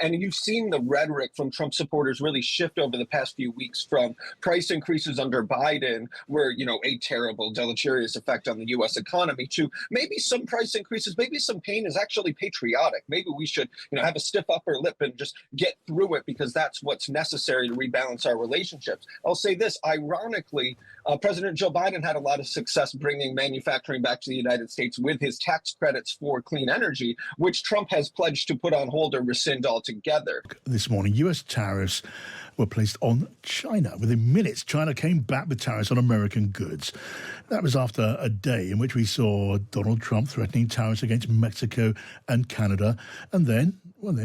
And you've seen the rhetoric from Trump supporters really shift over the past few weeks from price increases under Biden were, a terrible, deleterious effect on the U.S. economy to maybe some price increases, maybe some pain is actually patriotic. Maybe we should, have a stiff upper lip and just get through it because that's what's necessary to rebalance our relationships. I'll say this, ironically, President Joe Biden had a lot of success bringing manufacturing back to the United States with his tax credits for clean energy, which Trump has pledged to put on hold or rescind altogether. This morning, U.S. tariffs were placed on China. Within minutes, China came back with tariffs on American goods. That was after a day in which we saw Donald Trump threatening tariffs against Mexico and Canada, and then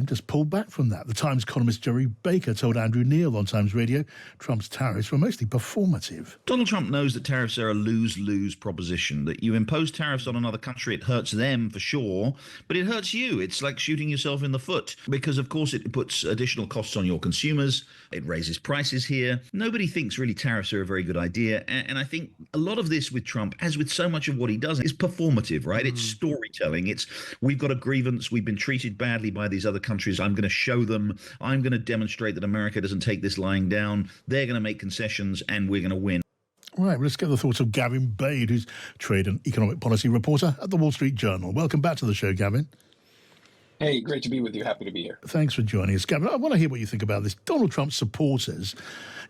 just pulled back from that. The Times columnist Jerry Baker told Andrew Neil on Times Radio Trump's tariffs were mostly performative. Donald Trump knows that tariffs are a lose-lose proposition, that you impose tariffs on another country, it hurts them for sure, but it hurts you. It's like shooting yourself in the foot because, of course, it puts additional costs on your consumers. It raises prices here. Nobody thinks really tariffs are a very good idea. And I think a lot of this with Trump, as with so much of what he does, is performative, right? It's storytelling. It's we've got a grievance. We've been treated badly by these other countries. I'm going to show them. I'm going to demonstrate that America doesn't take this lying down. They're going to make concessions and we're going to win. Right, let's get the thoughts of Gavin Bade, who's trade and economic policy reporter at the Wall Street Journal. Welcome back to the show, Gavin. Hey, great to be with you. Happy to be here. Thanks for joining us, Gavin. I want to hear what you think about this. Donald Trump supporters,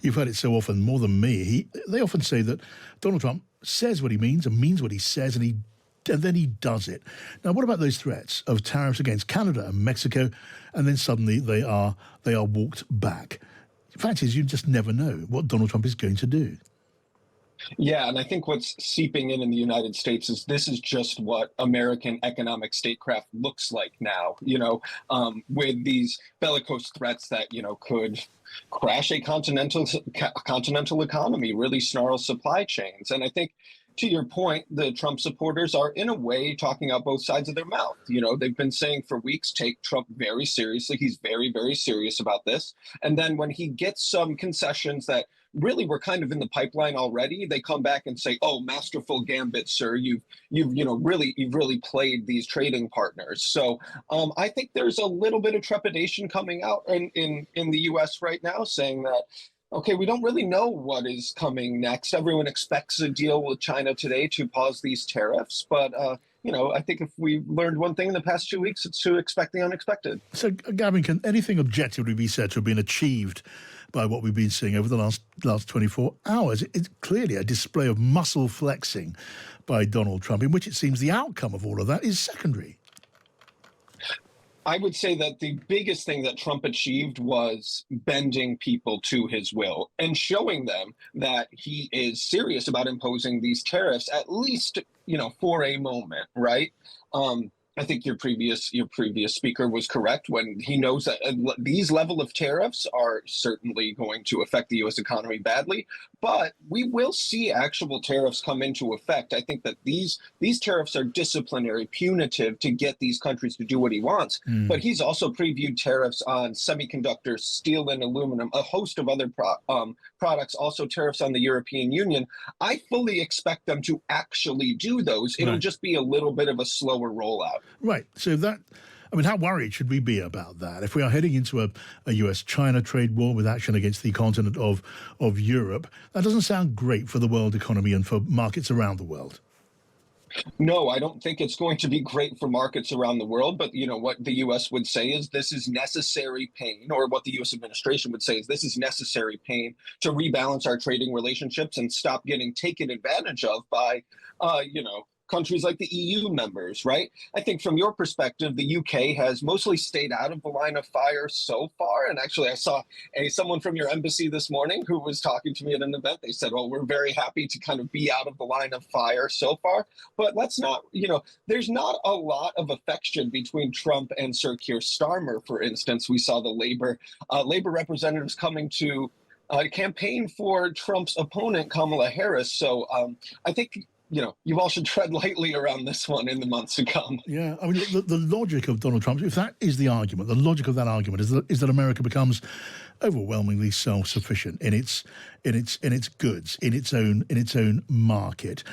you've heard it so often, more than me, they often say that Donald Trump says what he means and means what he says, and then he does it. Now, what about those threats of tariffs against Canada and Mexico, and then suddenly they are walked back? The fact is, you just never know what Donald Trump is going to do. Yeah, and I think what's seeping in the United States is this is just what American economic statecraft looks like now, with these bellicose threats that, could crash a continental economy, really snarl supply chains. And I think, to your point, the Trump supporters are, in a way, talking out both sides of their mouth. They've been saying for weeks, take Trump very seriously. He's very, very serious about this. And then when he gets some concessions that really were kind of in the pipeline already, they come back and say, "Oh, masterful gambit, sir. You've really played these trading partners." So I think there's a little bit of trepidation coming out in the U.S. right now, saying that, okay, we don't really know what is coming next. Everyone expects a deal with China today to pause these tariffs. But, I think if we learned one thing in the past 2 weeks, it's to expect the unexpected. So, Gavin, can anything objectively be said to have been achieved by what we've been seeing over the last 24 hours? It's clearly a display of muscle flexing by Donald Trump, in which it seems the outcome of all of that is secondary. I would say that the biggest thing that Trump achieved was bending people to his will and showing them that he is serious about imposing these tariffs, at least, for a moment, right? I think your previous speaker was correct when he knows that these level of tariffs are certainly going to affect the U.S. economy badly, but we will see actual tariffs come into effect. I think that these tariffs are disciplinary, punitive to get these countries to do what he wants. But he's also previewed tariffs on semiconductors, steel and aluminum, a host of other products, also tariffs on the European Union. I fully expect them to actually do those. It'll just be a little bit of a slower rollout. Right. So how worried should we be about that? If we are heading into a US-China trade war with action against the continent of Europe, that doesn't sound great for the world economy and for markets around the world. No, I don't think it's going to be great for markets around the world. But, what the U.S. would say is this is necessary pain, or what the U.S. administration would say is this is necessary pain to rebalance our trading relationships and stop getting taken advantage of by, countries like the EU members, right? I think from your perspective, the UK has mostly stayed out of the line of fire so far. And actually, I saw someone from your embassy this morning who was talking to me at an event. They said, well, we're very happy to kind of be out of the line of fire so far. But let's not, there's not a lot of affection between Trump and Sir Keir Starmer, for instance. We saw the labor representatives coming to campaign for Trump's opponent, Kamala Harris. So I think you all should tread lightly around this one in the months to come. Yeah, I mean, the logic of Donald Trump, if that is the argument, the logic of that argument is that America becomes overwhelmingly self-sufficient in its goods, in its own market,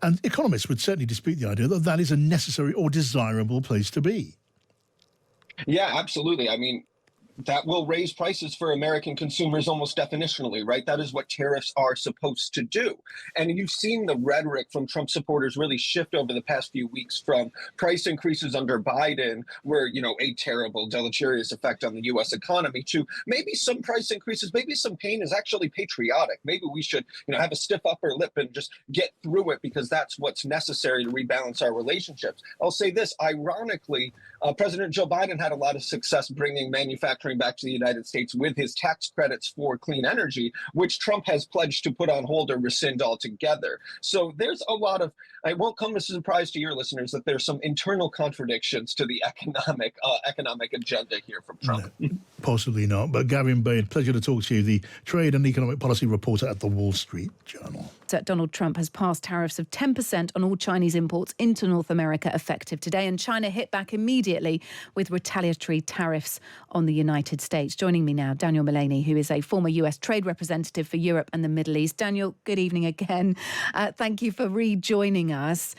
and economists would certainly dispute the idea that that is a necessary or desirable place to be. Yeah, absolutely. I mean, that will raise prices for American consumers almost definitionally, right? That is what tariffs are supposed to do. And you've seen the rhetoric from Trump supporters really shift over the past few weeks from price increases under Biden were, a terrible, deleterious effect on the U.S. economy to maybe some price increases, maybe some pain is actually patriotic. Maybe we should, have a stiff upper lip and just get through it because that's what's necessary to rebalance our relationships. I'll say this, ironically, President Joe Biden had a lot of success bringing manufacturing back to the United States with his tax credits for clean energy, which Trump has pledged to put on hold or rescind altogether. So there's a lot of, it won't come as a surprise to your listeners that there's some internal contradictions to the economic agenda here from Trump. No, possibly not. But Gavin Bade, pleasure to talk to you, the trade and economic policy reporter at the Wall Street Journal. Donald Trump has passed tariffs of 10% on all Chinese imports into North America effective today, and China hit back immediately with retaliatory tariffs on the United States. Joining me now, Daniel Mullaney, who is a former US trade representative for Europe and the Middle East. Daniel, good evening again. Thank you for rejoining us.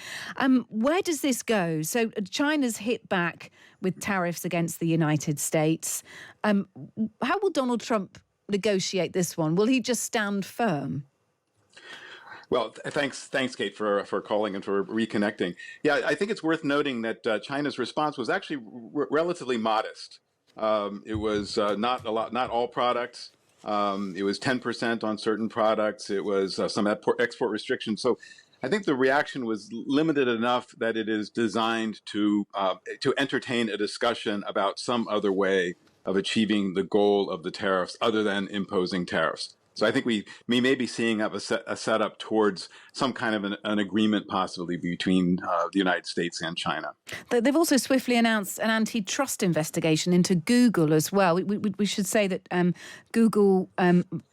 Where does this go? So China's hit back with tariffs against the United States. How will Donald Trump negotiate this one? Will he just stand firm? Well, thanks, Kate, for calling and for reconnecting. Yeah, I think it's worth noting that China's response was actually relatively modest. It was not all products. It was 10% on certain products. It was some export restrictions. So I think the reaction was limited enough that it is designed to entertain a discussion about some other way of achieving the goal of the tariffs other than imposing tariffs. So I think we may be seeing a setup towards some kind of an agreement possibly between the United States and China. They've also swiftly announced an antitrust investigation into Google as well. We should say that Google,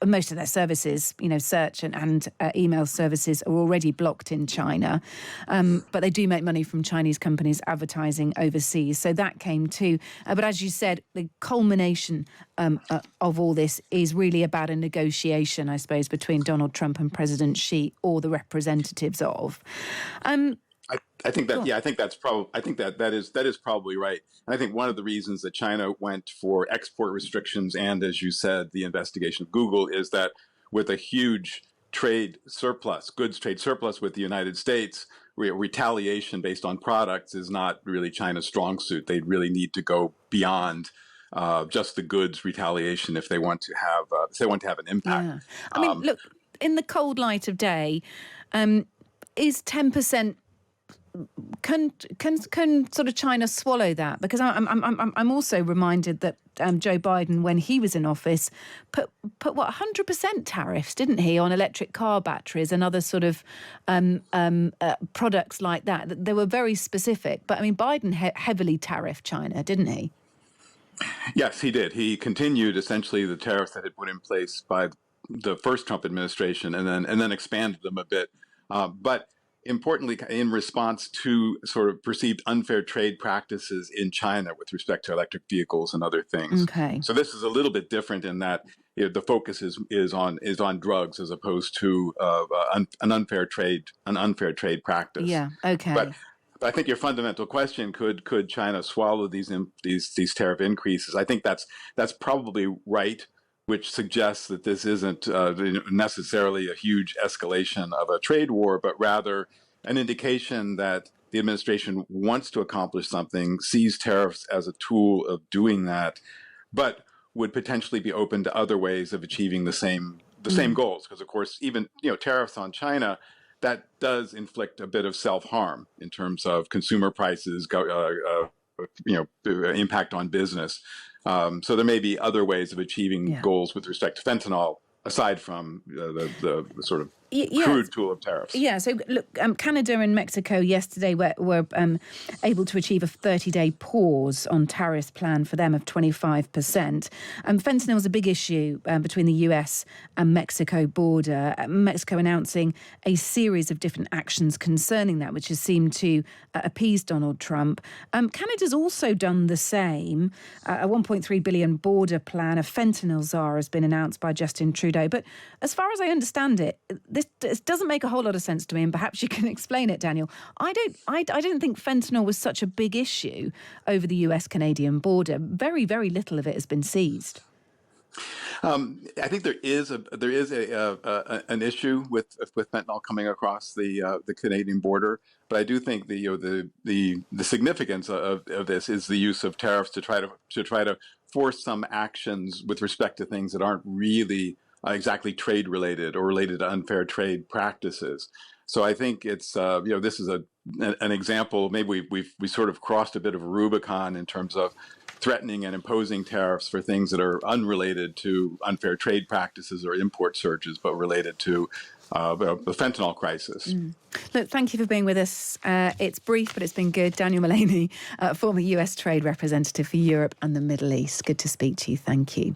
most of their services, search and email services are already blocked in China. But they do make money from Chinese companies advertising overseas. So that came too. But as you said, the culmination of all this is really about a negotiation, I suppose, between Donald Trump and President Xi, or the representatives of. I think that's probably. I think that is probably right. And I think one of the reasons that China went for export restrictions and, as you said, the investigation of Google is that with a huge goods trade surplus with the United States, retaliation based on products is not really China's strong suit. They really need to go beyond just the goods retaliation if they want to have an impact. Yeah. I mean, look, in the cold light of day, is 10%? Can sort of China swallow that? Because I'm also reminded that Joe Biden, when he was in office, put 100% tariffs, didn't he, on electric car batteries and other sort of products like that. They were very specific. But I mean, Biden heavily tariffed China, didn't he? Yes, he did. He continued essentially the tariffs that had put in place by the first Trump administration, and then expanded them a bit. But importantly, in response to sort of perceived unfair trade practices in China with respect to electric vehicles and other things. Okay. So this is a little bit different in that the focus is on drugs as opposed to an unfair trade practice. Yeah. Okay. But I think your fundamental question, could China swallow these tariff increases? I think that's probably right, which suggests that this isn't necessarily a huge escalation of a trade war, but rather an indication that the administration wants to accomplish something, sees tariffs as a tool of doing that, but would potentially be open to other ways of achieving the same goals. Because of course, even tariffs on China, that does inflict a bit of self-harm in terms of consumer prices, impact on business. So there may be other ways of achieving goals with respect to fentanyl, aside from the sort of crude tool of tariffs. Yeah, so look, Canada and Mexico yesterday were able to achieve a 30-day pause on tariffs plan for them of 25%. Fentanyl is a big issue between the US and Mexico border. Mexico announcing a series of different actions concerning that, which has seemed to appease Donald Trump. Canada's also done the same. A $1.3 billion border plan, a fentanyl czar, has been announced by Justin Trudeau. But as far as I understand it, this doesn't make a whole lot of sense to me, and perhaps you can explain it, Daniel. I didn't think fentanyl was such a big issue over the US-Canadian border. Very, very little of it has been seized. I think there is an issue with fentanyl coming across the Canadian border, but I do think the significance of this is the use of tariffs to try to force some actions with respect to things that aren't really exactly trade related or related to unfair trade practices. So I think it's this is an example. Maybe we sort of crossed a bit of a Rubicon in terms of threatening and imposing tariffs for things that are unrelated to unfair trade practices or import surges, but related to the fentanyl crisis. Look, thank you for being with us. It's brief, but it's been good. Daniel Mullaney, former US Trade Representative for Europe and the Middle East. Good to speak to you. Thank you.